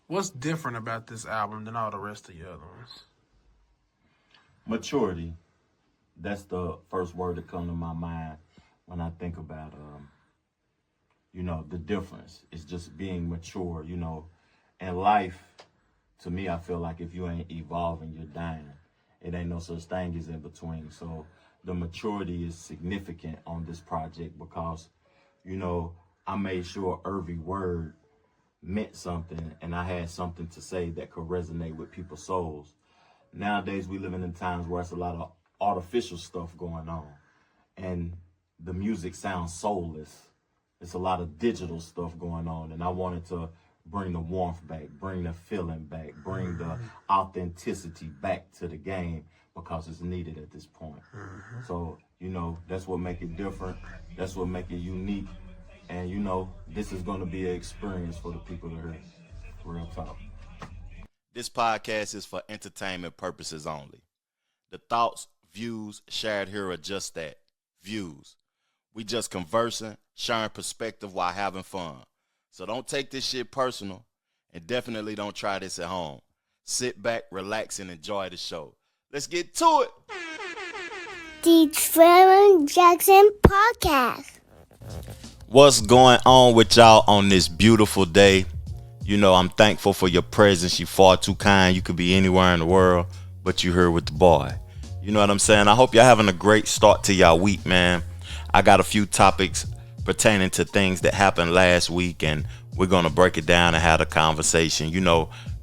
What's different about this album than all the rest of your other ones? Maturity. That's the first word that comes to my mind when I think about, the difference. It's just being mature, In life, to me, I feel like if you ain't evolving, you're dying. It ain't no such thing as in between. So the maturity is significant on this project because, I made sure every word meant something and I had something to say that could resonate with people's souls. Nowadays, we living in times where it's a lot of artificial stuff going on and the music sounds soulless. It's a lot of digital stuff going on, and I wanted to bring the warmth back, bring the feeling back, bring the authenticity back to the game because it's needed at this point. So, that's what make it different. That's what make it unique. And, this is going to be an experience for the people to hear. Real talk. This podcast is for entertainment purposes only. The thoughts, views shared here are just that, views. We just conversing, sharing perspective while having fun. So don't take this shit personal, and definitely don't try this at home. Sit back, relax, and enjoy the show. Let's get to it. The Trevor Jackson Podcast. What's going on with y'all on this beautiful day? I'm thankful for your presence. You're far too kind. You could be anywhere in the world, but you're here with the boy. You know what I'm saying? I hope y'all having a great start to y'all week, man. I got a few topics pertaining to things that happened last week, and we're going to break it down and have a conversation.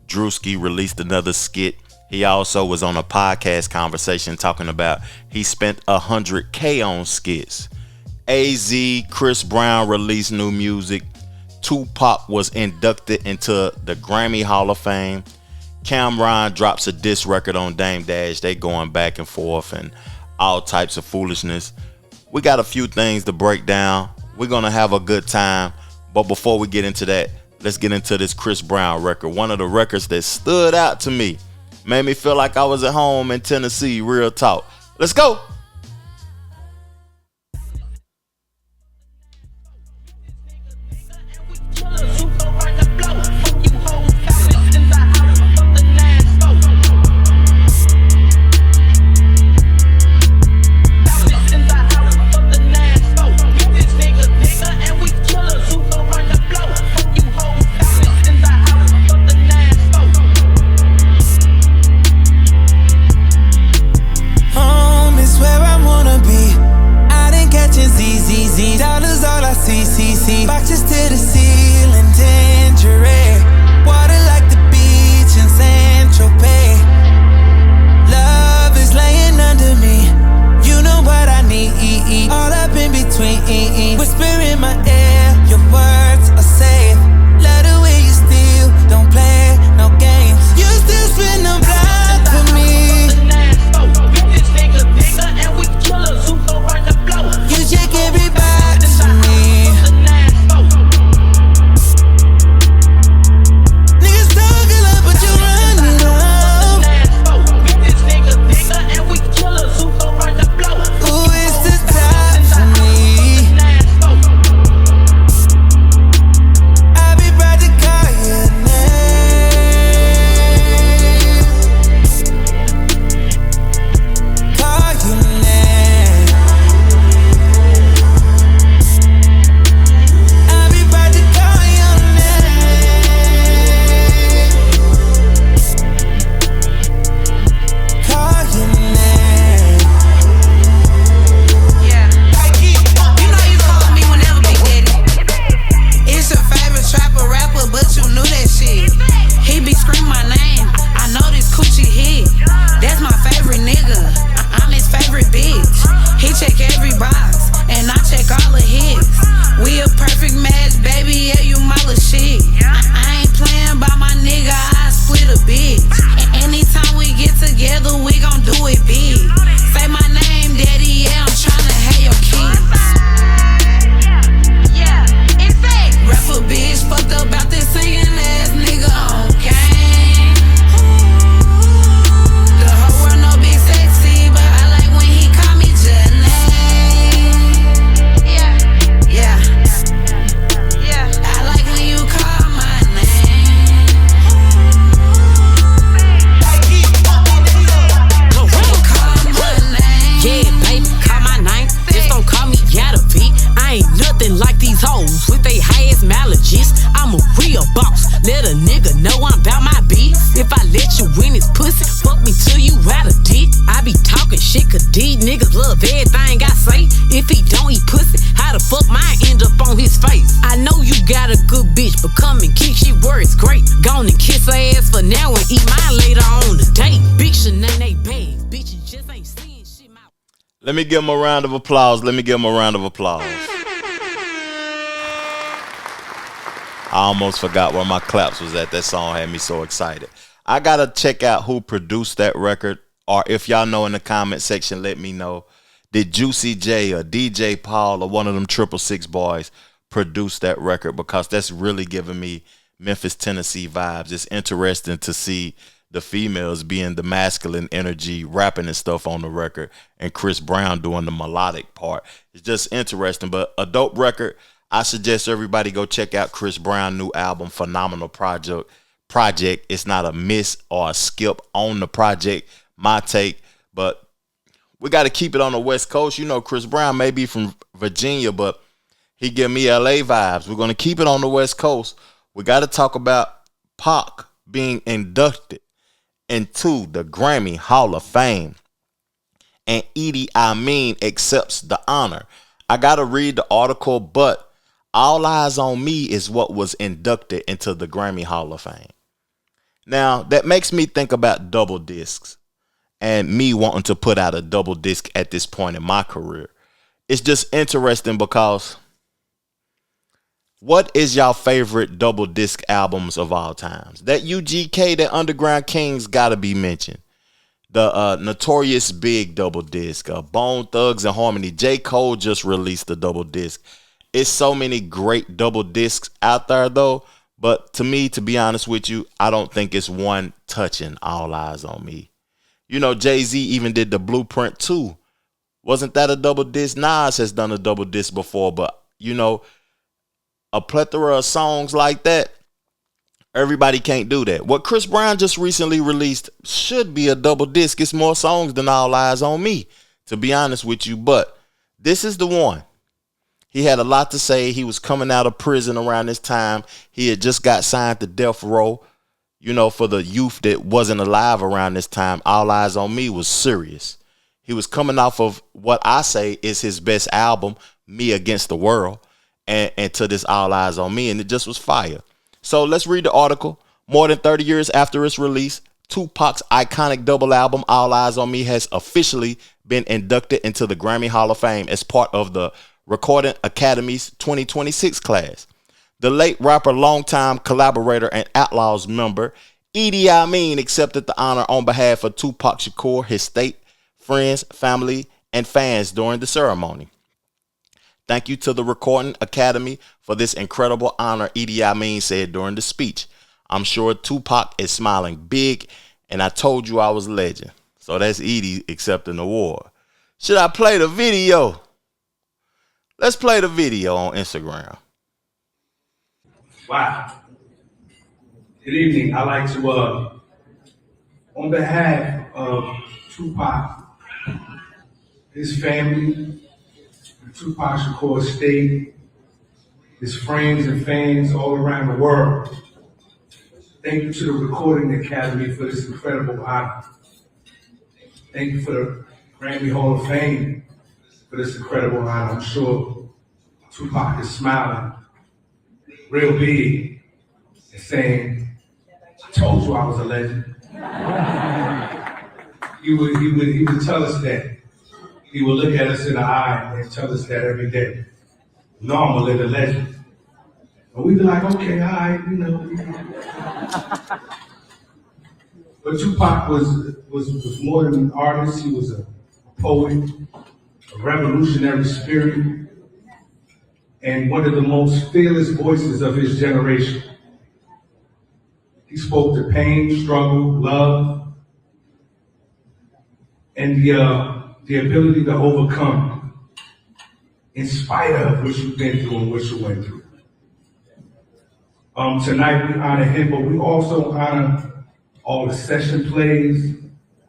Drewski released another skit. He also was on a podcast conversation talking about he spent $100K on skits. Eyez, Chris Brown released new music. Tupac was inducted into the Grammy Hall of Fame. Cameron drops a diss record on Dame Dash. They going back and forth and all types of foolishness. We got a few things to break down. We're going to have a good time. But before we get into that, let's get into this Chris Brown record. One of the records that stood out to me. Made me feel like I was at home in Tennessee. Real talk. Let's go. Home is where Let a nigga know I'm about my business. If I let you win his pussy, fuck me till you out a dick. I be talking shit, cause these niggas love everything I say. If he don't eat pussy, how the fuck mine end up on his face? I know you got a good bitch, but come and kick shit where it's great. Gone and kiss her ass for now and eat mine later on the date. Big Shanae bags, bitch, you just ain't seeing shit. Let me give him a round of applause. Let me give him a round of applause. I almost forgot where my claps was at. That song had me so excited. I gotta check out who produced that record, or if y'all know in the comment section, let me know. Did Juicy J or DJ Paul or one of them 666 boys produce that record? Because that's really giving me Memphis, Tennessee vibes. It's interesting to see the females being the masculine energy, rapping and stuff on the record, and Chris Brown doing the melodic part. It's just interesting, but a dope record. I suggest everybody go check out Chris Brown's new album, Phenomenal Project. It's not a miss or a skip on the project, my take, but we got to keep it on the West Coast. You know, Chris Brown may be from Virginia, but he give me LA vibes. We're going to keep it on the West Coast. We got to talk about Pac being inducted into the Grammy Hall of Fame, and Edie Amin accepts the honor. I got to read the article, but All Eyez on Me is what was inducted into the Grammy Hall of Fame. Now, that makes me think about double discs and me wanting to put out a double disc at this point in my career. It's just interesting because what is y'all favorite double disc albums of all times? That UGK, that Underground Kings, gotta be mentioned. The Notorious Big double disc, Bone Thugs and Harmony. J. Cole just released the double disc. It's so many great double discs out there, though. But to me, to be honest with you, I don't think it's one touching All Eyez on Me. You know, Jay-Z even did the Blueprint 2. Wasn't that a double disc? Nas has done a double disc before, but, you know, a plethora of songs like that, everybody can't do that. What Chris Brown just recently released should be a double disc. It's more songs than All Eyez on Me, to be honest with you. But this is the one. He had a lot to say. He was coming out of prison around this time. He had just got signed to death row. You know, for the youth that wasn't alive around this time, All Eyez on Me was serious. He was coming off of what I say is his best album, Me Against the World, and to this All Eyez on Me, and it just was fire. So let's read the article. More than 30 years after its release, Tupac's iconic double album, All Eyez on Me, has officially been inducted into the Grammy Hall of Fame as part of the Recording Academy's 2026 class. The late rapper, longtime collaborator, and Outlaws member, Edie Amin, accepted the honor on behalf of Tupac Shakur, his state, friends, family, and fans during the ceremony. Thank you to the Recording Academy for this incredible honor, Edie Amin said during the speech. I'm sure Tupac is smiling big, and I told you I was a legend. So that's Edie accepting the award. Should I play the video? Let's play the video on Instagram. Wow. Good evening. I'd like to, on behalf of Tupac, his family, Tupac Shakur State, his friends and fans all around the world, thank you to the Recording Academy for this incredible honor. Thank you for the Grammy Hall of Fame for this incredible honor. I'm sure Tupac is smiling real big and saying, I told you I was a legend. He would tell us that. He would look at us in the eye and tell us that every day. No, I'm a little legend. And we'd be like, okay, all right, you know. But Tupac was more than an artist. He was a poet, a revolutionary spirit, and one of the most fearless voices of his generation. He spoke to pain, struggle, love, and the ability to overcome in spite of what you've been through and what you went through. Tonight we honor him, but we also honor all the session plays,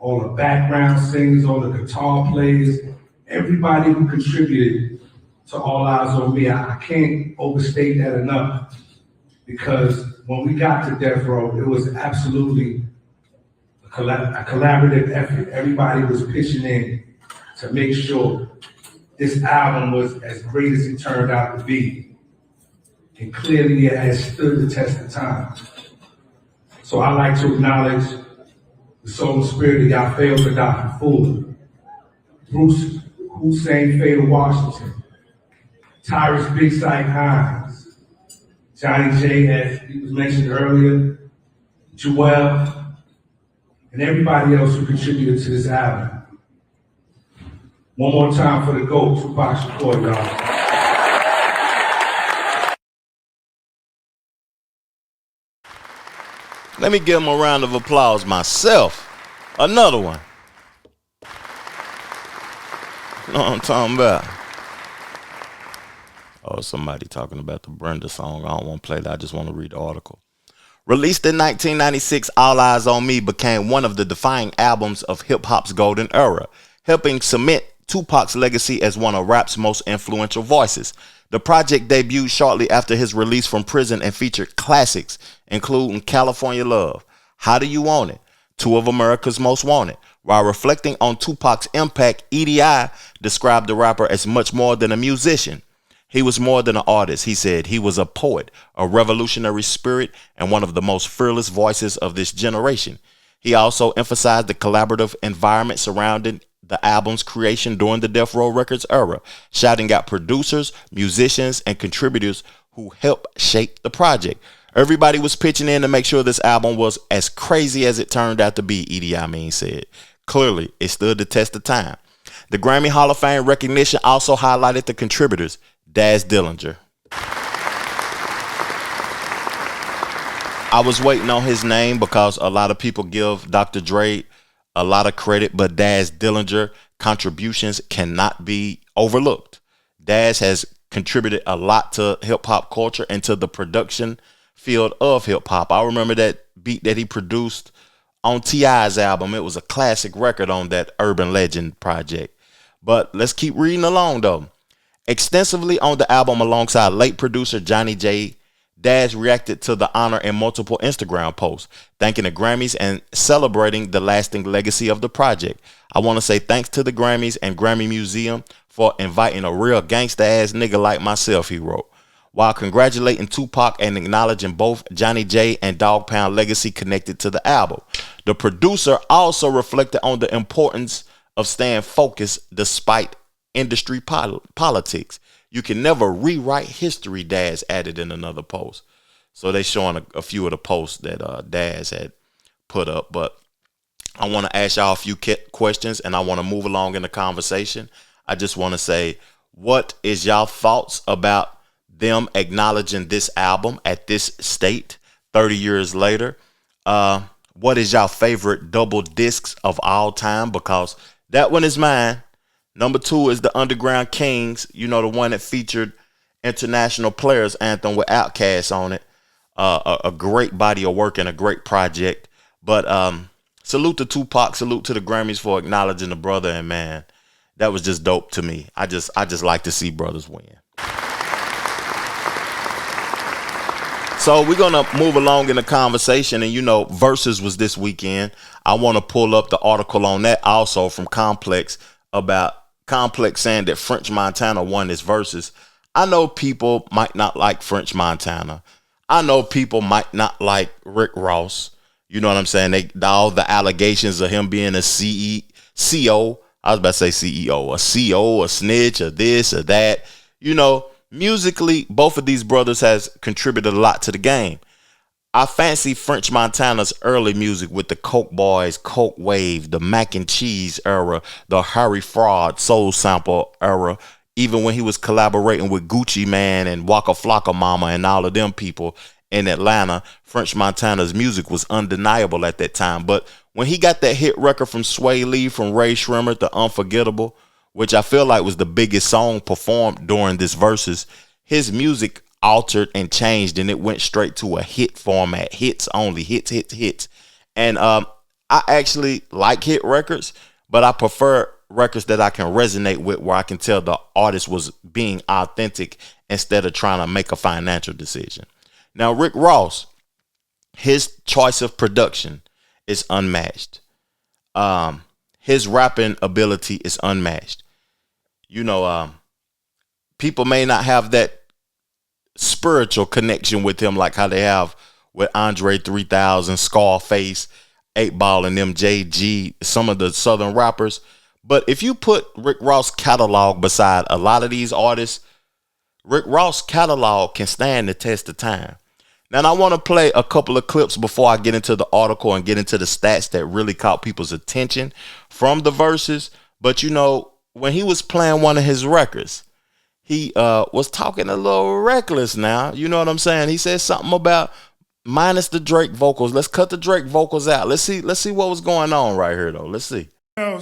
all the background singers, all the guitar players, everybody who contributed to All Eyez on Me. I can't overstate that enough. because when we got to Death Row, it was absolutely a collaborative effort. Everybody was pitching in to make sure this album was as great as it turned out to be. And clearly it has stood the test of time. So I like to acknowledge the soul and spirit of Yafael Gaddafi Fuller, Bruce Hussein Fatal Washington, Tyrus Big Sight Hines, Johnny J, as he was mentioned earlier, Joel, and everybody else who contributed to this album. One more time for the GOAT, Tupac Shakur, y'all. Let me give him a round of applause myself. Another one. You know what I'm talking about? Oh, somebody talking about the Brenda song. I don't want to play that. I just want to read the article. Released in 1996, All Eyez on Me became one of the defining albums of hip-hop's golden era, helping cement Tupac's legacy as one of rap's most influential voices. The project debuted shortly after his release from prison and featured classics, including California Love, How Do You Want It, Two of America's Most Wanted. While reflecting on Tupac's impact, EDI described the rapper as much more than a musician. He was more than an artist, he said. He was a poet, a revolutionary spirit, and one of the most fearless voices of this generation. He also emphasized the collaborative environment surrounding the album's creation during the Death Row Records era, shouting out producers, musicians, and contributors who helped shape the project. Everybody was pitching in to make sure this album was as crazy as it turned out to be, Edie Amin said. Clearly, it stood the test of time. The Grammy Hall of Fame recognition also highlighted the contributors, Daz Dillinger. I was waiting on his name because a lot of people give Dr. Dre a lot of credit, but Daz Dillinger contributions cannot be overlooked. Daz has contributed a lot to hip hop culture and to the production field of hip hop. I remember that beat that he produced on T.I.'s album. It was a classic record on that Urban Legend project. But let's keep reading along though. Extensively on the album alongside late producer Johnny J, Daz reacted to the honor in multiple Instagram posts, thanking the Grammys and celebrating the lasting legacy of the project. I want to say thanks to the Grammys and Grammy Museum for inviting a real gangsta-ass nigga like myself, he wrote. While congratulating Tupac and acknowledging both Johnny J and Dogg Pound legacy connected to the album. The producer also reflected on the importance of staying focused despite industry politics. You can never rewrite history, Daz added in another post. So they showing a few of the posts that Daz had put up. But I want to ask y'all a few questions and I want to move along in the conversation. I just want to say, what is y'all thoughts about them acknowledging this album at this state 30 years later? What is y'all favorite double discs of all time? Because that one is mine. Number 2 is the Underground Kings, you know, the one that featured International Players Anthem with Outkast on it. A great body of work and a great project. But salute to Tupac, salute to the Grammys for acknowledging the brother, and man, that was just dope to me. I just like to see brothers win. So we're going to move along in the conversation, and you know, Verzuz was this weekend. I want to pull up the article on that also from Complex about Complex saying that French Montana won this Verzuz. I know people might not like French Montana. I know people might not like Rick Ross. You know what I'm saying? All the allegations of him being a CEO. I was about to say CEO, a CO, a snitch, or this or that. You know, musically, both of these brothers has contributed a lot to the game. I fancy French Montana's early music with the Coke Boys, Coke Wave, the Mac and Cheese era, the Harry Fraud Soul Sample era, even when he was collaborating with Gucci Man and Waka Flocka Mama and all of them people in Atlanta. French Montana's music was undeniable at that time. But when he got that hit record from Sway Lee, from Ray Shrimmer, The Unforgettable, which I feel like was the biggest song performed during this Verzuz, his music altered and changed, and it went straight to a hit format, hits only, hits. And I actually like hit records, but I prefer records that I can resonate with, where I can tell the artist was being authentic instead of trying to make a financial decision. Now, Rick Ross, his choice of production is unmatched. His rapping ability is unmatched. People may not have that spiritual connection with him like how they have with Andre 3000, Scarface, 8 Ball, and MJG, some of the Southern rappers. But if you put Rick Ross' catalog beside a lot of these artists, Rick Ross' catalog can stand the test of time. Now, I want to play a couple of clips before I get into the article and get into the stats that really caught people's attention from the verses. But, when he was playing one of his records, he was talking a little reckless now. You know what I'm saying? He said something about minus the Drake vocals. Let's cut the Drake vocals out. Let's see what was going on right here, though. Let's see. I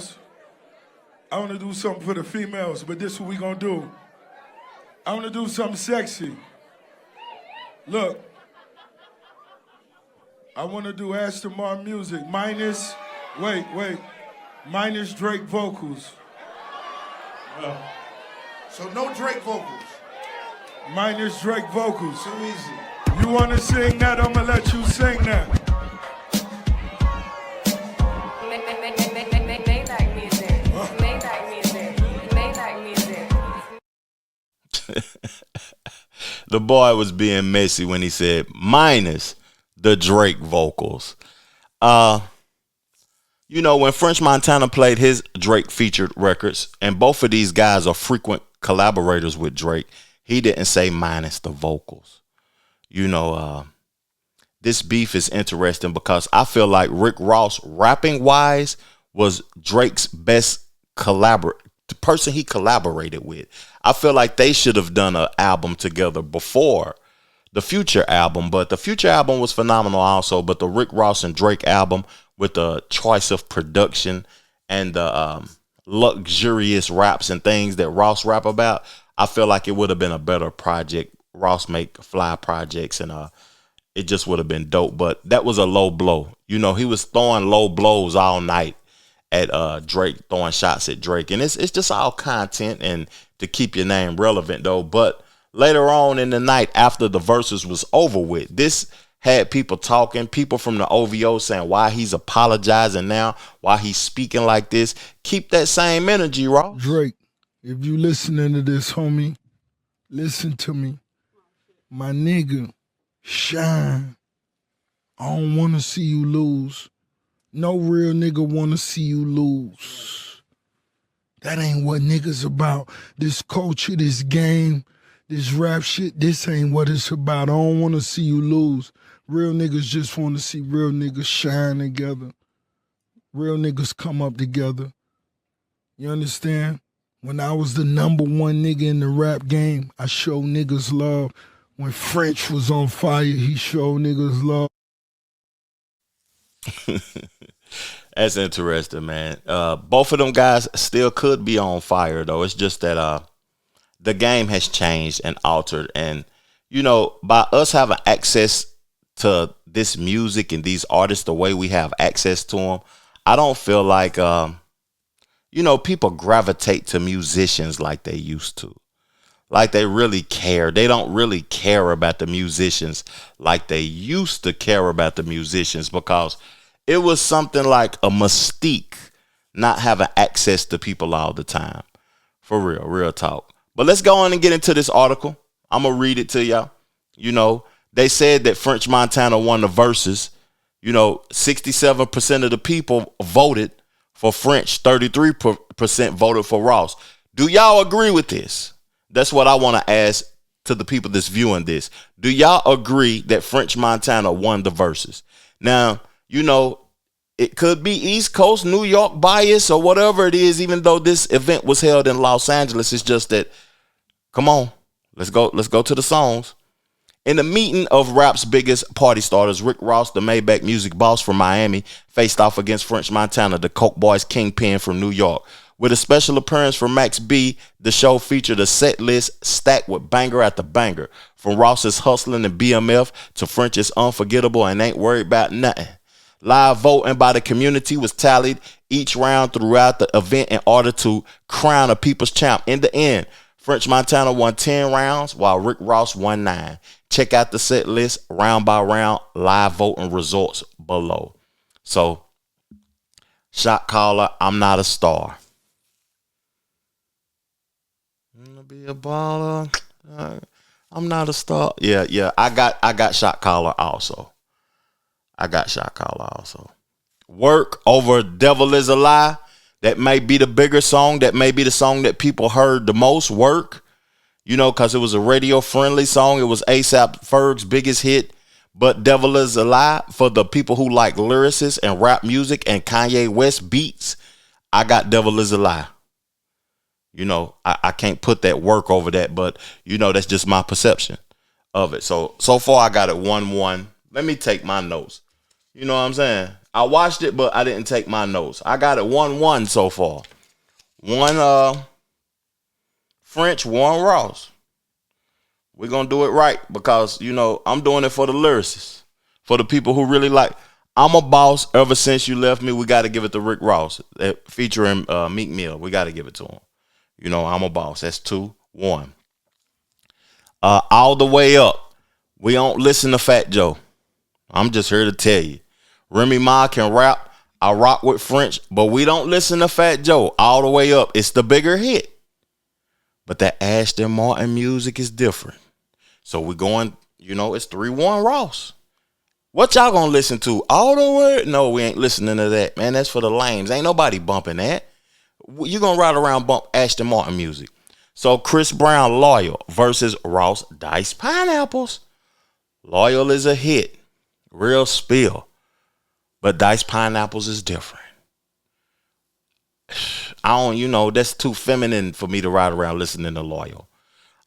want to do something for the females, but this is what we going to do. I want to do something sexy. Look. I want to do Aston Martin music minus Drake vocals. So no Drake vocals. Minus Drake vocals. Too easy. You want to sing that? I'm going to let you sing that. The boy was being messy when he said minus the Drake vocals. When French Montana played his Drake featured records, and both of these guys are frequent collaborators with Drake, he didn't say minus the vocals. This beef is interesting because I feel like Rick Ross, rapping wise, was Drake's best the person he collaborated with. I feel like they should have done an album together before the Future album, but the Future album was phenomenal also. But the Rick Ross and Drake album, with the choice of production and the luxurious raps and things that Ross rap about, I feel like it would have been a better project. Ross make fly projects, and it just would have been dope. But that was a low blow. He was throwing low blows all night at Drake, throwing shots at Drake, and it's just all content and to keep your name relevant though. But later on in the night, after the verses was over with, this had people talking, people from the OVO saying why he's apologizing now, why he's speaking like this. Keep that same energy, Ross. Drake, if you listening to this, homie, listen to me. My nigga, shine. I don't want to see you lose. No real nigga want to see you lose. That ain't what niggas about. This culture, this game, this rap shit, this ain't what it's about. I don't want to see you lose. Real niggas just want to see real niggas shine together. Real niggas come up together. You understand? When I was the number one nigga in the rap game, I showed niggas love. When French was on fire, he showed niggas love. That's interesting, man. Both of them guys still could be on fire, though. It's just that the game has changed and altered. And, by us having access to this music and these artists the way we have access to them, I don't feel like, people gravitate to musicians like they used to. Like they really care. They don't really care about the musicians like they used to care about the musicians, because it was something like a mystique not having access to people all the time. For real talk. But let's go on and get into this article. I'm going to read it to y'all. They said that French Montana won the Verzuz. 67% of the people voted for French. 33% voted for Ross. Do y'all agree with this? That's what I want to ask to the people that's viewing this. Do y'all agree that French Montana won the Verzuz? Now, it could be East Coast, New York bias or whatever it is, even though this event was held in Los Angeles. It's just that, come on, let's go to the songs. In the meeting of rap's biggest party starters, Rick Ross, the Maybach music boss from Miami, faced off against French Montana, the Coke Boys kingpin from New York. With a special appearance from Max B, the show featured a set list stacked with banger after banger, from Ross's Hustlin' and BMF to French's Unforgettable and Ain't Worried About Nothing. Live voting by the community was tallied each round throughout the event in order to crown a people's champ. In the end, French Montana won 10 rounds while Rick Ross won 9. Check out the set list, round by round, live voting results below. So, shot caller, I'm not a star. I'm gonna be a baller. I'm not a star. Yeah. I got shot caller also. Work over Devil Is a Lie. That may be the bigger song. That may be the song that people heard the most. Work. You know, because it was a radio-friendly song. It was A$AP Ferg's biggest hit. But Devil Is a Lie, for the people who like lyricists and rap music and Kanye West beats, I got Devil Is a Lie. You know, I can't put that work over that, but, you know, that's just my perception of it. So far I got it 1-1. Let me take my notes. You know what I'm saying? I watched it, but I didn't take my notes. I got it 1-1 so far. One French, one Ross. We're going to do it right because, you know, I'm doing it for the lyricists, for the people who really like. I'm a boss. Ever since you left me, we got to give it to Rick Ross, featuring Meek Mill. We got to give it to him. You know, I'm a boss. That's 2-1. All the way up. We don't listen to Fat Joe. I'm just here to tell you. Remy Ma can rap. I rock with French, but we don't listen to Fat Joe. All the way up. It's the bigger hit. But that Ashton Martin music is different. So we're going, you know, it's 3-1 Ross. What y'all gonna listen to? All the way? No, we ain't listening to that, man. That's for the lames. Ain't nobody bumping that. You gonna ride around bump Ashton Martin music. So Chris Brown, Loyal versus Ross Dice Pineapples. Loyal is a hit. Real spill. But Dice Pineapples is different. That's too feminine for me to ride around listening to Loyal.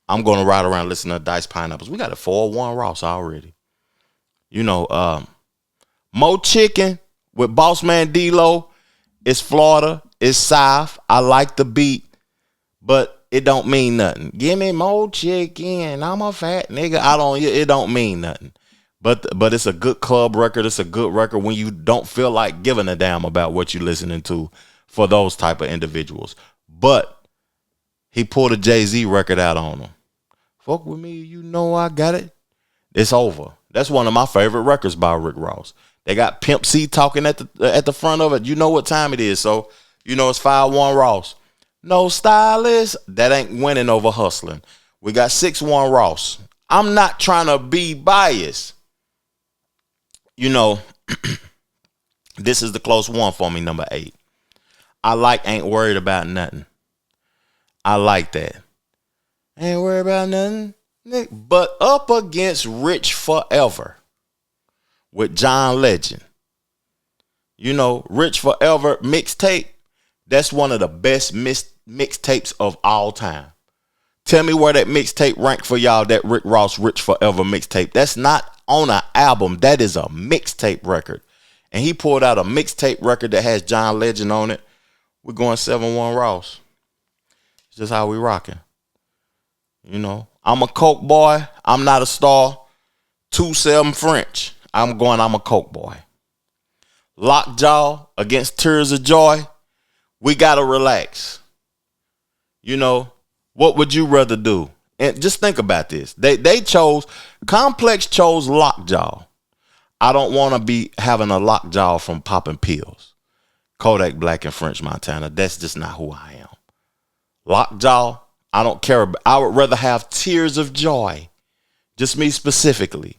I'm going to ride around listening to Dice Pineapples. We got a 4-1 Ross already. You know, Mo Chicken with Boss Man D-Lo. It's Florida. It's South. I like the beat, but it don't mean nothing. Give me Mo Chicken. I'm a fat nigga. It don't mean nothing. But it's a good club record. It's a good record when you don't feel like giving a damn about what you're listening to for those type of individuals. But he pulled a Jay-Z record out on him. Fuck with me, you know I got it. It's over. That's one of my favorite records by Rick Ross. They got Pimp C talking at the front of it. You know what time it is. So, you know it's 5-1 Ross. No stylist. That ain't winning over hustling. We got 6-1 Ross. I'm not trying to be biased. You know, this is the close one for me, number 8. I like Ain't Worried About Nothing. I like that. Ain't worried about nothing. But up against Rich Forever with John Legend. You know, Rich Forever mixtape. That's one of the best mixtapes of all time. Tell me where that mixtape rank for y'all, that Rick Ross Rich Forever mixtape. That's not on an album. That is a mixtape record. And he pulled out a mixtape record that has John Legend on it. We're going 7-1 Ross. It's just how we rocking. You know, I'm a Coke boy. I'm not a star. 2-7 French. I'm a Coke boy. Lockjaw against Tears of Joy. We got to relax. You know, what would you rather do? And just think about this. Complex chose Lockjaw. I don't want to be having a Lockjaw from popping pills. Kodak Black and French Montana. That's just not who I am. Lockjaw, I don't care. I would rather have Tears of Joy. Just me specifically.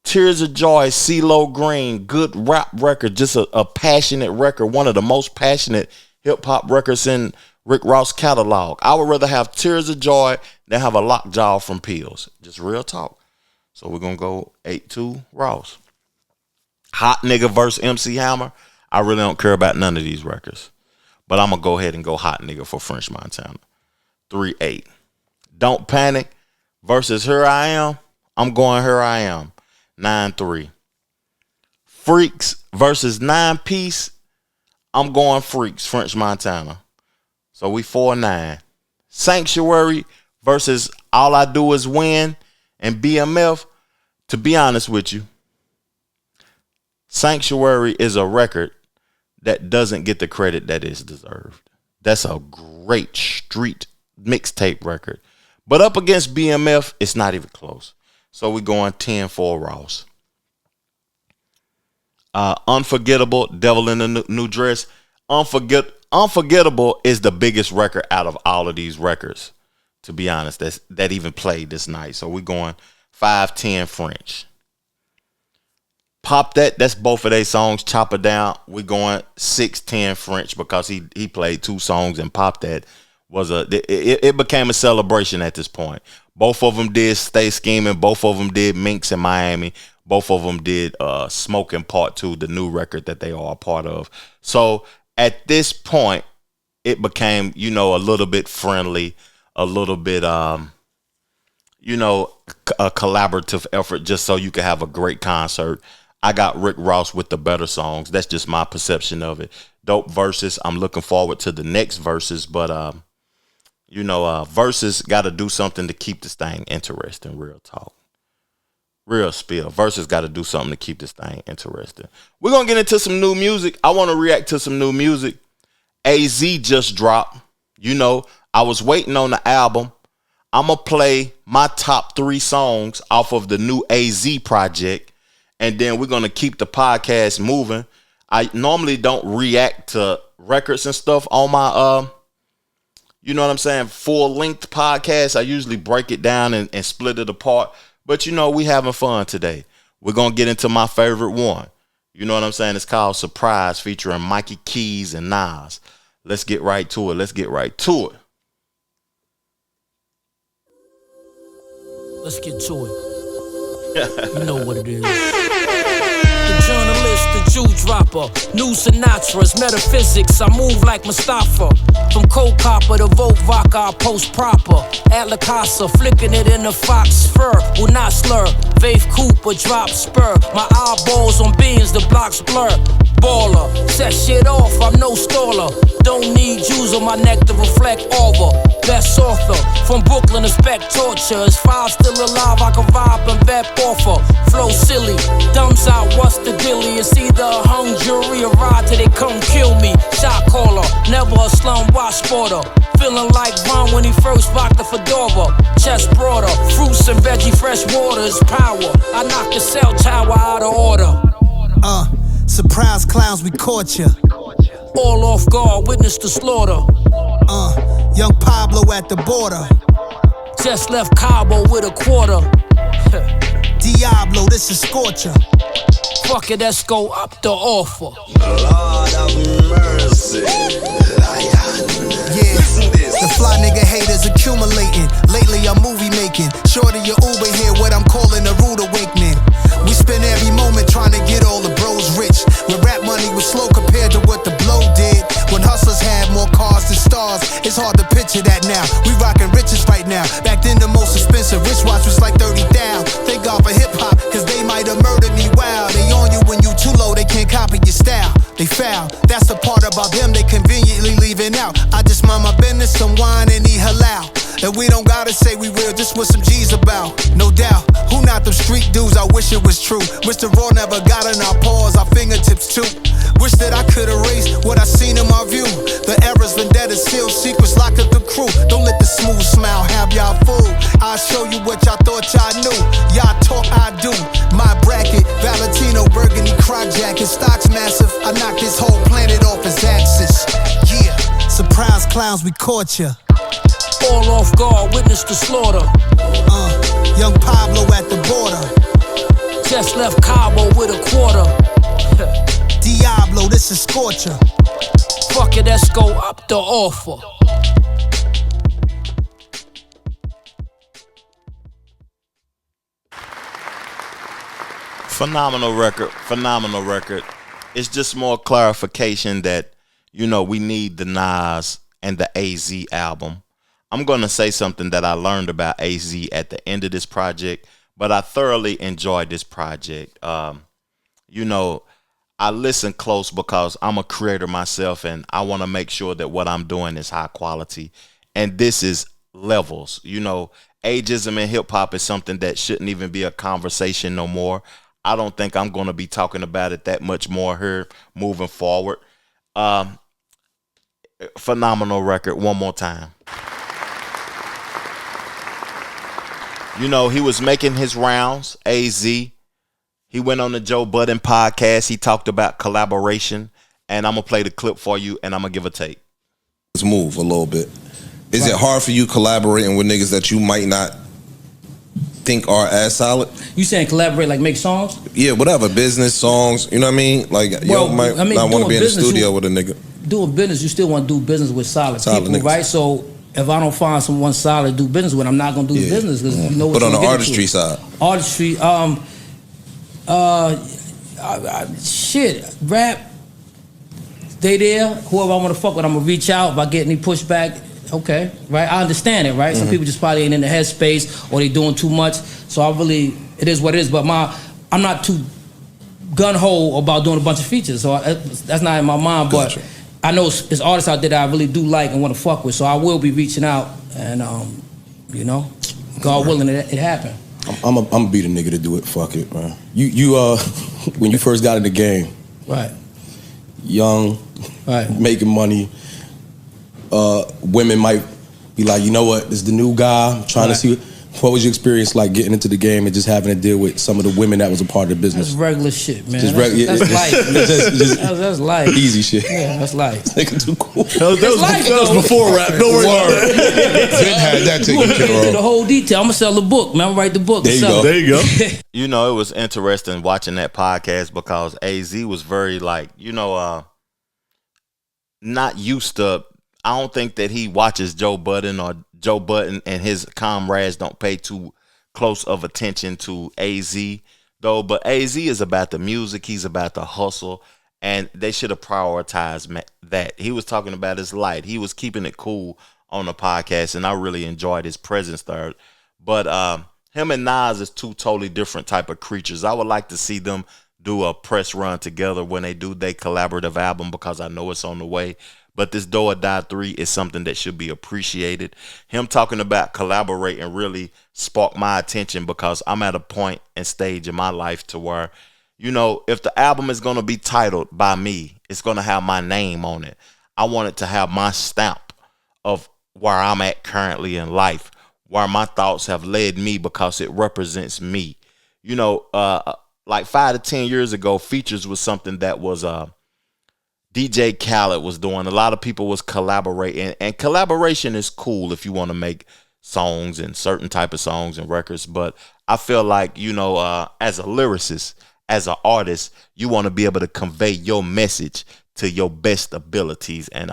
Tears of Joy, CeeLo Green, good rap record, just a passionate record, one of the most passionate hip-hop records in Rick Ross catalog. I would rather have Tears of Joy than have a Lockjaw from Pills. Just real talk. So we're going to go 8-2 Ross. Hot Nigga versus MC Hammer. I really don't care about none of these records. But I'm going to go ahead and go Hot Nigga for French Montana. 3-8. Don't Panic versus Here I Am. I'm going Here I Am. 9-3. Freaks versus 9-Piece. I'm going Freaks, French Montana. So we 4-9. Sanctuary versus All I Do Is Win and BMF. To be honest with you, Sanctuary is a record that doesn't get the credit that is deserved. That's a great street mixtape record. But up against BMF, it's not even close. So we going 10 for Ross. Unforgettable, Devil in the New Dress. Unforgettable is the biggest record out of all of these records, to be honest, that even played this night. So we're going 5-10 French. Pop That, that's both of their songs. Chop It Down, we're going 6-10 French because he played 2 songs, and Pop That was it became a celebration at this point. Both of them did Stay Scheming. Both of them did Minx in Miami. Both of them did Smoking Part 2, the new record that they are a part of. So at this point, it became, a little bit friendly, a little bit, a collaborative effort just so you could have a great concert. I got Rick Ross with the better songs. That's just my perception of it. Dope verses. I'm looking forward to the next verses, but verses got to do something to keep this thing interesting. Real talk, real spill. Verses got to do something to keep this thing interesting. We're gonna get into some new music. I want to react to some new music. Eyez just dropped. I was waiting on the album. I'm gonna play my top 3 songs off of the new Eyez project, and then we're gonna keep the podcast moving. I normally don't react to records and stuff on my full length podcast. I usually break it down and split it apart. But we having fun today. We're gonna get into my favorite one. You know what I'm saying? It's called Surprise, featuring Mikey Keys and Nas. Let's get right to it. Let's get right to it. Let's get to it. You know what it is. The journalist, the Jew dropper, new Sinatra's metaphysics. I move like Mustafa. From cold copper to Vogue vodka, I post proper. At La Casa, flicking it in the fox fur. Will not slur. Vape Cooper, drop spur. My eyeballs on beans, the blocks blur. Baller, set shit off, I'm no staller. Don't need jewels on my neck to reflect over. Best author, from Brooklyn to Spec Torture. Is 5 still alive, I can vibe and vep offer. Flow silly, thumbs out, what's the dilly? It's either a hung jury or ride till they come kill me. Shot caller, never a slum watch sporter. Feeling like Vaughn when he first rocked the fedora. Chest broader, fruits and veggie fresh water is power. I knock the cell tower out of order. Surprise clowns, we caught ya. All off guard, witness the slaughter. Young Pablo at the border. Just left Cabo with a quarter. Diablo, this is Scorcher. Fuck it, let's go up the offer. Lord of mercy. Yeah, the fly nigga haters accumulating. Lately I'm movie making. Shorty your Uber here, what I'm calling a rude awakening. We spend every moment trying to get all the bros rich. When rap money was slow compared to what the blow did. When hustlers had more cars than stars, it's hard to picture that now. We rockin' riches right now. Back then the most expensive wristwatch was like 30 down. Thank God for hip hop, cause they might have murdered me. Wow, they on you when you too low, they can't copy your style. They foul, that's the part about them they conveniently leaving out. I just mind my business, some wine and eat halal. And we don't gotta say we real, just what some G's about. No doubt, who not them street dudes, I wish it was true. Wish the raw never got in our paws, our fingertips too. Wish that I could erase what I seen in my view. The errors, vendettas, sealed secrets, lock up the crew. Don't let the smooth smile have y'all fooled. I'll show you what y'all thought y'all knew. Y'all talk, I do. My bracket, Valentino, burgundy, croc jacket. Stocks massive, I knock this whole planet off its axis. Yeah, surprise clowns, we caught ya. All off guard, witness the slaughter. Young Pablo at the border. Just left Cabo with a quarter. Diablo, this is Scorcher. Fuck it, let's go up the offer. Phenomenal record. It's just more clarification that, we need the Nas and the Eyez album. I'm going to say something that I learned about Eyez at the end of this project, but I thoroughly enjoyed this project. I listen close because I'm a creator myself and I want to make sure that what I'm doing is high quality. And this is levels. Ageism in hip hop is something that shouldn't even be a conversation no more. I don't think I'm going to be talking about it that much more here moving forward. Phenomenal record. One more time. You know, he was making his rounds, Eyez. He went on the Joe Budden podcast. He talked about collaboration. And I'm going to play the clip for you, and I'm going to give a take. Let's move a little bit. Is it hard for you collaborating with niggas that you might not think are as solid? You saying collaborate, like make songs? Yeah, whatever. Business, songs, you know what I mean? Like, Well, you might I mean, not want to doing be in the business, studio with a nigga. Doing business, you still want to do business with solid people, niggas. right? So if I don't find someone solid to do business with, I'm not going to do the business because you know what's But on the gonna get artistry into it. side. Artistry, shit, rap, they there. Whoever I want to fuck with, I'm going to reach out. If I get any pushback, okay, right? I understand it, right? Some people just probably ain't in the headspace or they doing too much. So it is what it is. But I'm not too gun-ho about doing a bunch of features. So that's not in my mind. But I know it's artists out there that I really do like and want to fuck with. So I will be reaching out and, you know, God willing, it happen. I'm a be the nigga to do it. Fuck it, man. You when you first got in the game, right? Young, right? Making money. Women might be like, you know what? This is the new guy. I'm trying to see. What was your experience like getting into the game and just having to deal with some of the women that was a part of the business? That's regular shit, man. Just That's life. That's life. Easy shit. Yeah, that's life. Nigga too cool. That was before rap. Don't worry about that. Ben had that taken care Into of. the whole detail. I'm gonna sell the book, man. I'm gonna write the book. There you go. There you go. You know, it was interesting watching that podcast because Eyez was very like, you know, not used to. I don't think that he watches Joe Budden or Joe Budden and his comrades don't pay too close of attention to Eyez though. But Eyez is about the music. He's about the hustle. And they should have prioritized that. He was talking about his light. He was keeping it cool on the podcast. And I really enjoyed his presence there. But him and Nas is two totally different type of creatures. I would like to see them do a press run together when they do their collaborative album because I know it's on the way. But this Do or Die 3 is something that should be appreciated. Him talking about collaborating really sparked my attention because I'm at a point and stage in my life to where, you know, if the album is going to be titled by me, it's going to have my name on it. I want it to have my stamp of where I'm at currently in life, where my thoughts have led me because it represents me. You know, like 5 to 10 years ago, features was something that was DJ Khaled was doing. A lot of people was collaborating, and collaboration is cool if you want to make songs and certain type of songs and records. But I feel like, you know, as a lyricist, as an artist, you want to be able to convey your message to your best abilities. And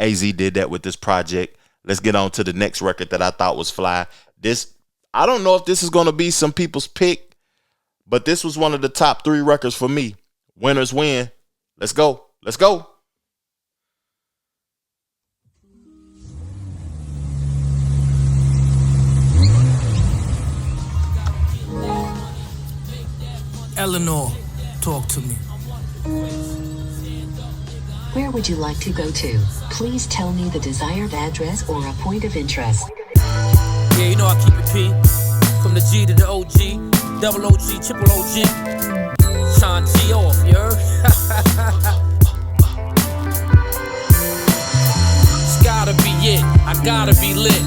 Eyez did that with this project. Let's get on to the next record that I thought was fly. I don't know if this is going to be some people's pick, but this was one of the top 3 records for me. Winners win. Let's go. Let's go. Eleanor, talk to me. Where would you like to go to? Please tell me the desired address or a point of interest. Yeah, you know I keep it P. From the G to the OG, double OG, triple OG. Sean G off, you heard? It's gotta be it, I gotta be lit.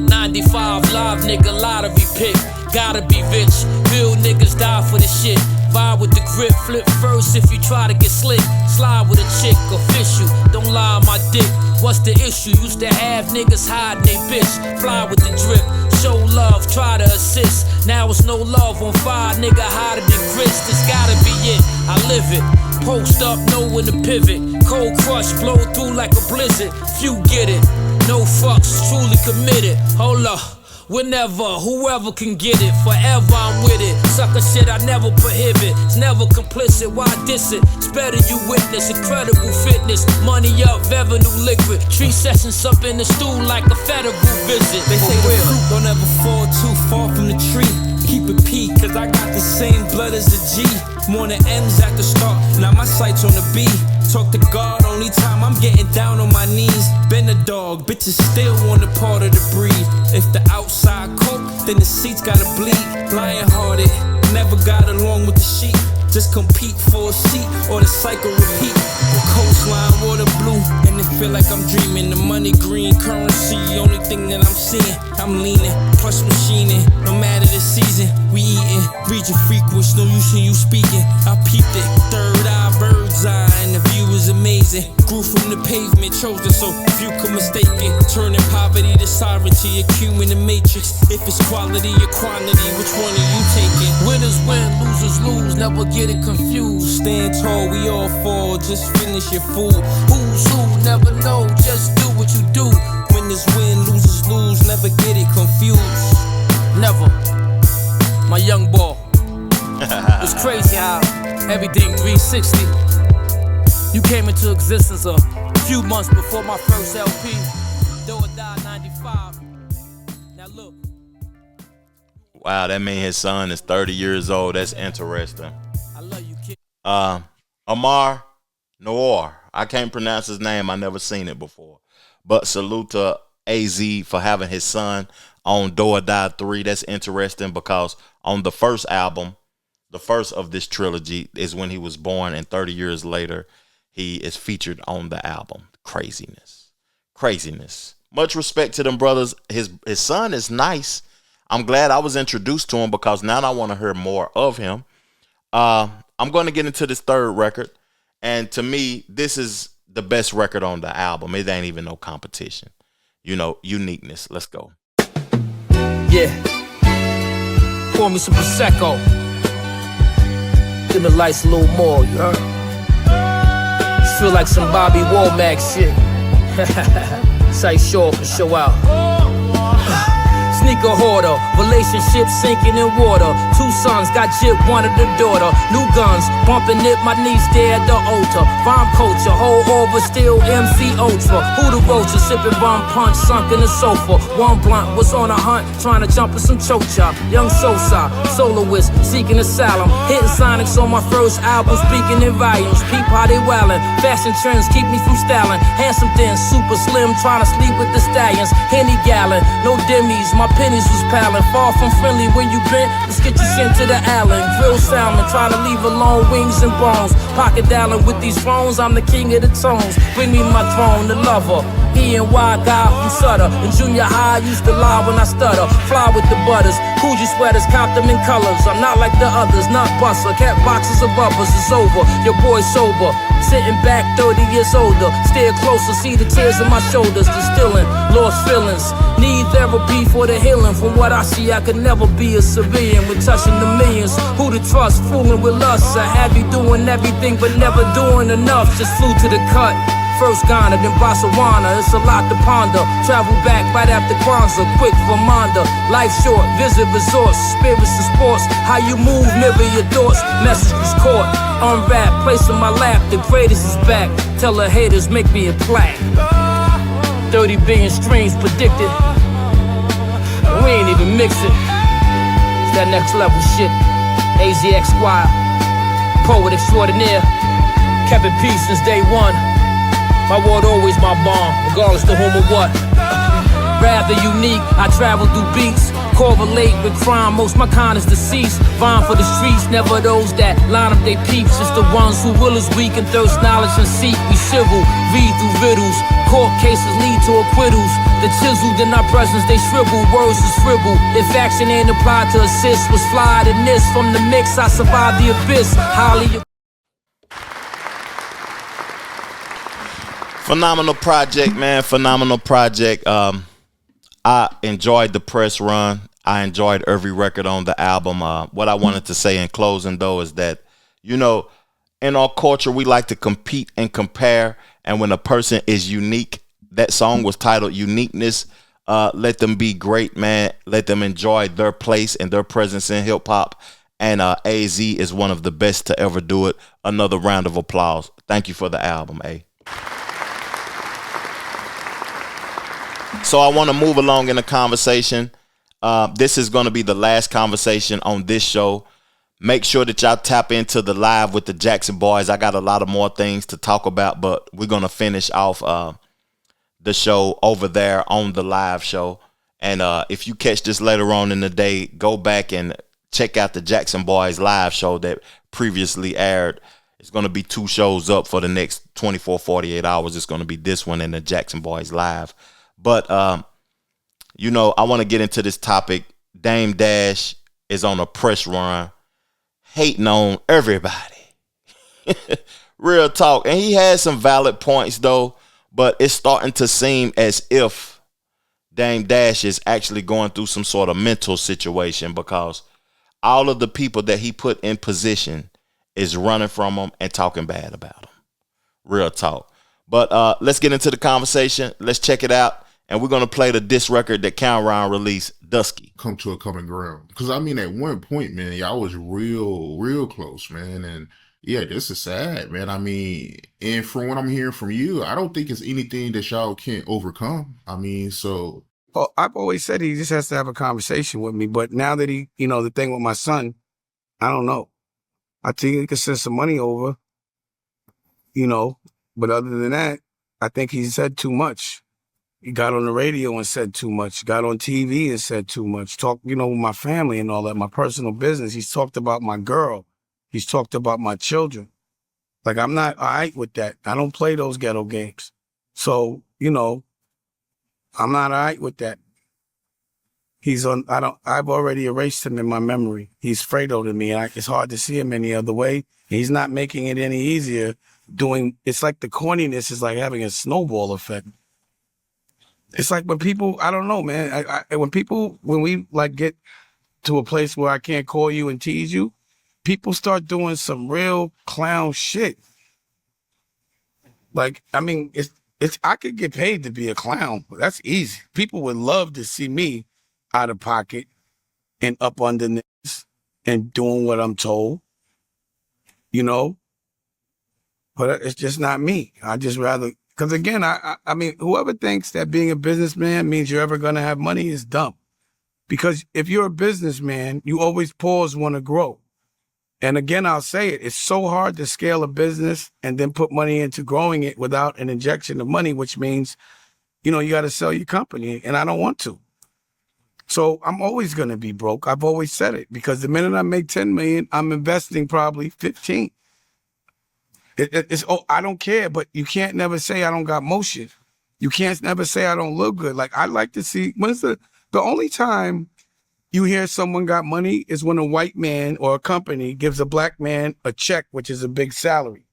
95 live nigga lottery pick. Gotta be rich, real niggas die for the shit. Vibe with the grip, flip first if you try to get slick. Slide with a chick, official, don't lie on my dick. What's the issue? Used to have niggas hiding they bitch. Fly with the drip, show love, try to assist. Now it's no love on fire, nigga hotter than grits. This gotta be it, I live it. Post up, know when to pivot. Cold crush, blow through like a blizzard. Few get it, no fucks, truly committed. Hold up. Whenever, whoever can get it, forever I'm with it. Sucker shit I never prohibit, it's never complicit, why diss it? It's better you witness, incredible fitness. Money up, revenue liquid. 3 sessions up in the stool like a federal visit. They say the fruit don't ever fall too far from the tree. Keep it P, cause I got the same blood as the G. More than M's at the start, now my sights on the B. Talk to God, only time I'm getting down on my knees. Been a dog, bitches still want a part of the breed. If the outside coke, then the seats gotta bleed. Lion-hearted, never got along with the sheep. Just compete for a seat or the cycle repeat. coastline, water blue, and it feel like I'm dreaming. The money green currency, only thing that I'm seeing. I'm leaning, plus machining. No matter the season, we eating. Read your frequency, no use in you speaking. I peeped it, third eye, bird's eye, and the view is amazing. Grew from the pavement, chosen so few could mistake it. Turning poverty to sovereignty, a Q in the matrix. If it's quality or quantity, which one are you taking? Winners win, losers lose, never get it confused. Stand tall, we all fall, just finish your food. Who's who, never know, just do what you do. Winners win, losers lose, never get it confused. Never. My young boy. It's crazy how everything 360. You came into existence a few months before my first LP. Do or Die 95. Now look. Wow, that means his son is 30 years old. That's interesting. I love you, kid. Amar Noor. I can't pronounce his name. I never seen it before. But salute to Eyez for having his son on Do or Die 3. That's interesting because on the first album, the first of this trilogy is when he was born, and 30 years later, he is featured on the album. Craziness. Much respect to them brothers. His son is nice. I'm glad I was introduced to him because now I want to hear more of him. I'm going to get into this third record. And to me, this is the best record on the album. It ain't even no competition. You know, uniqueness. Let's go. Yeah. Pour me some Prosecco. Dim the lights a little more, you heard? Feel like some Bobby Womack shit. Say show up and show out. Sneaker hoarder, relationship sinking in water. Two sons got jip, wanted a daughter. New guns, bumping it, my knees stare at the altar. Bomb culture, whole over, still MC Ultra. Who the roacher, sipping bomb punch, sunk in the sofa. One blunt was on a hunt, trying to jump in some choke chop. Young Sosa, soloist, seeking asylum. Hitting Sonics on my first album, speaking in volumes. Peep how they wildin', fashion trends keep me from styling. Handsome thin, super slim, trying to sleep with the stallions. Henny gallon, no dimmies, my pennies was palin'. Far from friendly when you bent, let's get you sent to the island. Grill salmon, trying to leave alone wings and bones. Pocket dialing with these phones, I'm the king of the tones. Bring me my throne, the lover. E&Y guy from Sutter. In junior high, I used to lie when I stutter. Fly with the butters, Coogee sweaters, count them in colors. I'm not like the others, not buster. Kept boxes of rubbers, it's over. Your boy sober. Sitting back 30 years older. Stare closer, see the tears in my shoulders. Distilling, lost feelings. Need therapy for the healing. From what I see, I could never be a civilian. With touching the millions. Who to trust, fooling with lust. I have you doing everything but never doing enough. Just flew to the cut. First Ghana, then Botswana, it's a lot to ponder. Travel back right after Kwanzaa, quick reminder. Life short, visit resorts, spirits and sports. How you move, mirror your thoughts. Message was caught, unwrapped, place in my lap. The greatest is back. Tell the haters, make me a plaque. 30 billion streams predicted. We ain't even mix it. It's that next level shit. AZX Squire, poet extraordinaire. Kept it peace since day one. My word always my bond, regardless to whom or what. Rather unique, I travel through beats. Correlate with crime, most my kind is deceased. Vying for the streets, never those that line up they peeps. It's the ones who will is weak and thirst knowledge and seek. We civil, read through riddles. Court cases lead to acquittals. The chiseled in our presence, they shrivel. Words is scribble. If action ain't applied to assist, was fly in this. From the mix, I survived the abyss. Highly. Phenomenal project, man. Phenomenal project. I enjoyed the press run. I enjoyed every record on the album. What I wanted to say in closing, though, is that, you know, in our culture, we like to compete and compare. And when a person is unique, that song was titled Uniqueness. Let them be great, man. Let them enjoy their place and their presence in hip hop. And Eyez is one of the best to ever do it. Another round of applause. Thank you for the album, A. So I want to move along in the conversation. This is going to be the last conversation on this show. Make sure that y'all tap into the live with the Jackson Boys. I got a lot of more things to talk about, but we're going to finish off the show over there on the live show. And if you catch this later on in the day, go back and check out the Jackson Boys live show that previously aired. It's going to be 2 shows up for the next 24, 48 hours. It's going to be this one and the Jackson Boys Live. But, you know, I want to get into this topic. Dame Dash is on a press run, hating on everybody. Real talk. And he has some valid points, though, but it's starting to seem as if Dame Dash is actually going through some sort of mental situation, because all of the people that he put in position is running from him and talking bad about him. Real talk. But let's get into the conversation. Let's check it out. And we're going to play the diss record that Cameron released, Dusky. Come to a common ground. Because, I mean, at one point, man, y'all was real close, man. And, yeah, this is sad, man. I mean, and from what I'm hearing from you, I don't think it's anything that y'all can't overcome. I mean, so... Well, I've always said he just has to have a conversation with me. But now that he, you know, the thing with my son, I don't know. I think he could send some money over, you know. But other than that, I think he said too much. He got on the radio and said too much. Got on TV and said too much. Talked, you know, with my family and all that, my personal business. He's talked about my girl. He's talked about my children. Like, I'm not all right with that. I don't play those ghetto games. So, you know, I'm not all right with that. I've already erased him in my memory. He's Fredo to me. It's hard to see him any other way. He's not making it any easier it's like the corniness is like having a snowball effect. It's like when people, I don't know, man. When we like get to a place where I can't call you and tease you, people start doing some real clown shit. Like, I mean, I could get paid to be a clown. That's easy. People would love to see me out of pocket and up under niggas and doing what I'm told, you know? But it's just not me. I just rather, because again, I mean, whoever thinks that being a businessman means you're ever going to have money is dumb. Because if you're a businessman, you always pause, want to grow. And again, I'll say it, it's so hard to scale a business and then put money into growing it without an injection of money, which means, you know, you got to sell your company, and I don't want to. So I'm always going to be broke. I've always said it, because the minute I make 10 million, I'm investing probably 15. I don't care, but you can't never say I don't got motion. You can't never say I don't look good. Like, I like to see, the only time you hear someone got money is when a white man or a company gives a black man a check, which is a big salary.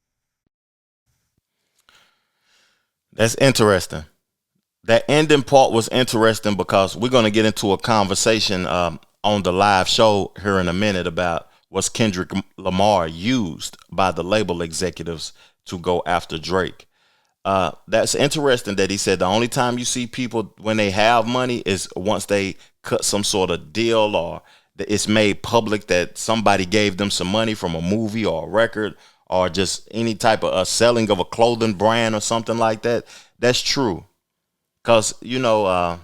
That's interesting. That ending part was interesting, because we're going to get into a conversation on the live show here in a minute about was Kendrick Lamar used by the label executives to go after Drake. That's interesting that he said the only time you see people when they have money is once they cut some sort of deal, or it's made public that somebody gave them some money from a movie or a record, or just any type of selling of a clothing brand or something like that. That's true. Because, you know,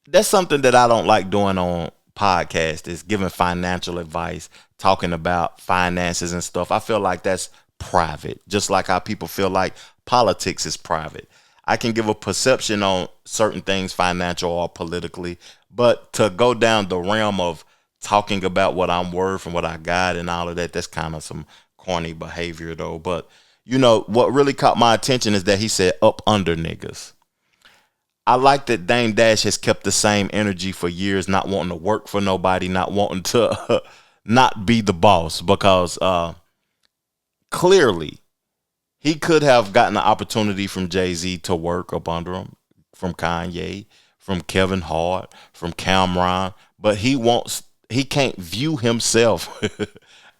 that's something that I don't like doing on podcast, is giving financial advice, talking about finances and stuff. I feel like that's private, just like how people feel like politics is private. I can give a perception on certain things, financial or politically, but to go down the realm of talking about what I'm worth and what I got and all of that, that's kind of some corny behavior though. But you know, what really caught my attention is that he said up under niggas. I like that Dame Dash has kept the same energy for years, not wanting to work for nobody, not wanting to not be the boss, because clearly he could have gotten an opportunity from Jay-Z to work up under him, from Kanye, from Kevin Hart, from Cameron, but he can't view himself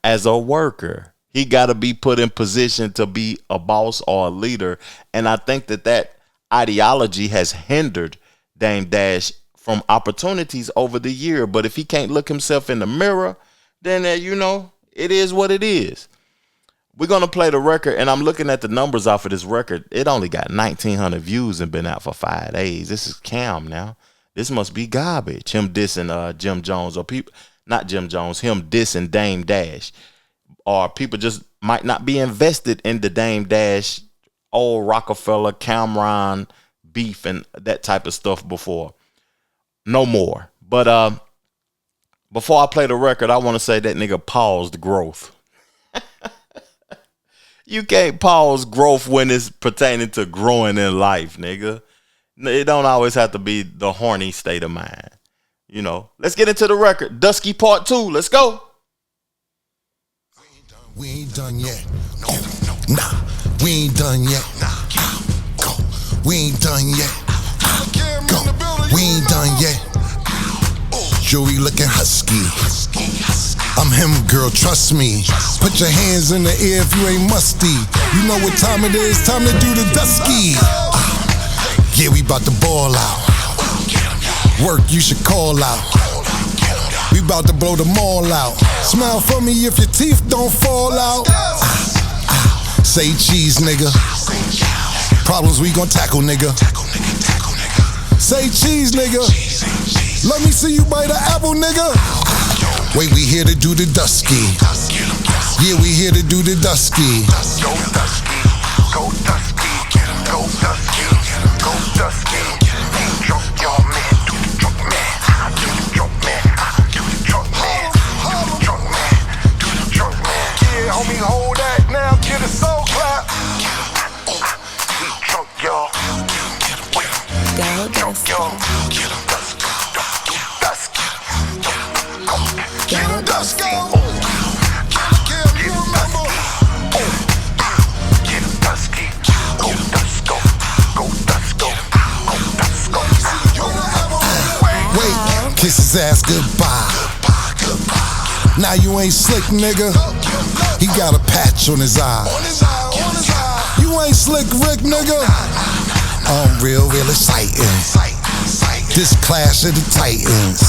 as a worker. He got to be put in position to be a boss or a leader. And I think that ideology has hindered Dame Dash from opportunities over the year. But if he can't look himself in the mirror, then, you know, it is what it is. We're going to play the record, and I'm looking at the numbers off of this record. It only got 1,900 views and been out for 5 days. This is Cam now. This must be garbage. Him dissing Jim Jones, or people, not Jim Jones, him dissing Dame Dash. Or people just might not be invested in the Dame Dash, old Rockefeller, Cameron beef and that type of stuff before. No more. But before I play the record, I want to say that nigga paused growth. You can't pause growth when it's pertaining to growing in life, nigga. It don't always have to be the horny state of mind. You know, let's get into the record. Dusky Part 2. Let's go. We ain't done yet. Nah, we ain't done yet. Go. We ain't done yet. Go. We ain't done yet. Joey looking husky. I'm him, girl, trust me. Put your hands in the air if you ain't musty. You know what time it is, time to do the dusky. Yeah, we about to ball out. Work, you should call out. We about to blow the mall out. Smile for me if your teeth don't fall out. Say cheese, nigga. Problems we gon' tackle, nigga. Say cheese, nigga. Let me see you bite an apple, nigga. Wait, we here to do the dusky. Yeah, we here to do the dusky. Go dusky, go dusky, go dusky, go dusky. Drunk y'all man, do the drunk man, do the drunk man, do the drunk man, do the drunk man, do the drunk man. Yeah, homie, hold that now, get a soul clap. We drunk y'all, drunk y'all, get a dusky, dusky, get a dusky. Kiss his ass goodbye. Now you ain't slick, nigga. He got a patch on his eye. You ain't slick, Rick, nigga. Real exciting. This clash of the titans.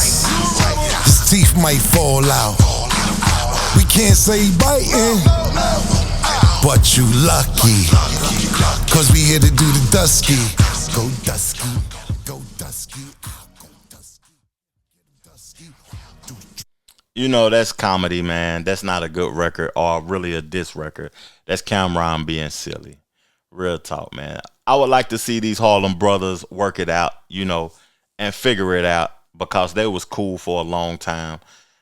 His teeth might fall out. We can't say he biting, but you lucky. Cause we here to do the dusky. Go dusky, go dusky. You know, that's comedy, man. That's not a good record or really a diss record. That's Cameron being silly. Real talk, man. I would like to see these Harlem brothers work it out, you know, and figure it out because they was cool for a long time.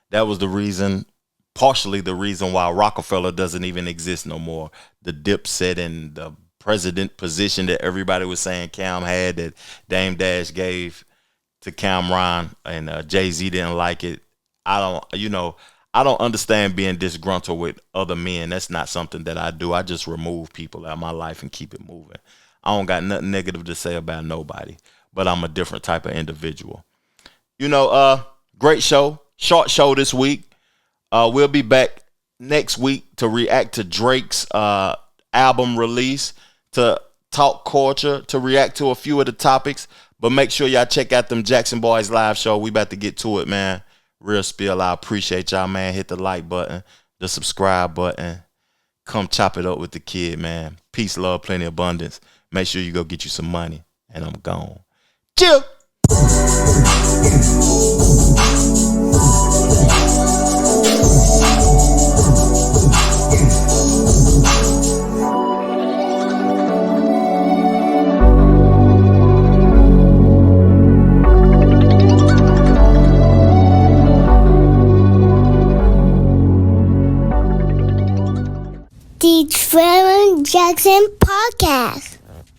That was the reason, partially the reason why Rockefeller doesn't even exist no more. The Dipset and the president position that everybody was saying Cam had that Dame Dash gave to Cameron and Jay-Z didn't like it. I don't understand being disgruntled with other men. That's not something that I do. I just remove people out of my life and keep it moving. I don't got nothing negative to say about nobody, but I'm a different type of individual. You know, great show, short show this week. We'll be back next week to react to Drake's album release, to talk culture, to react to a few of the topics. But make sure y'all check out them Jackson Boys live show. We about to get to it, man. Real spill. I appreciate y'all, man. Hit the like button, the subscribe button. Come chop it up with the kid, man. Peace, love, plenty, abundance. Make sure you go get you some money. And I'm gone. Chill. The Trevor Jackson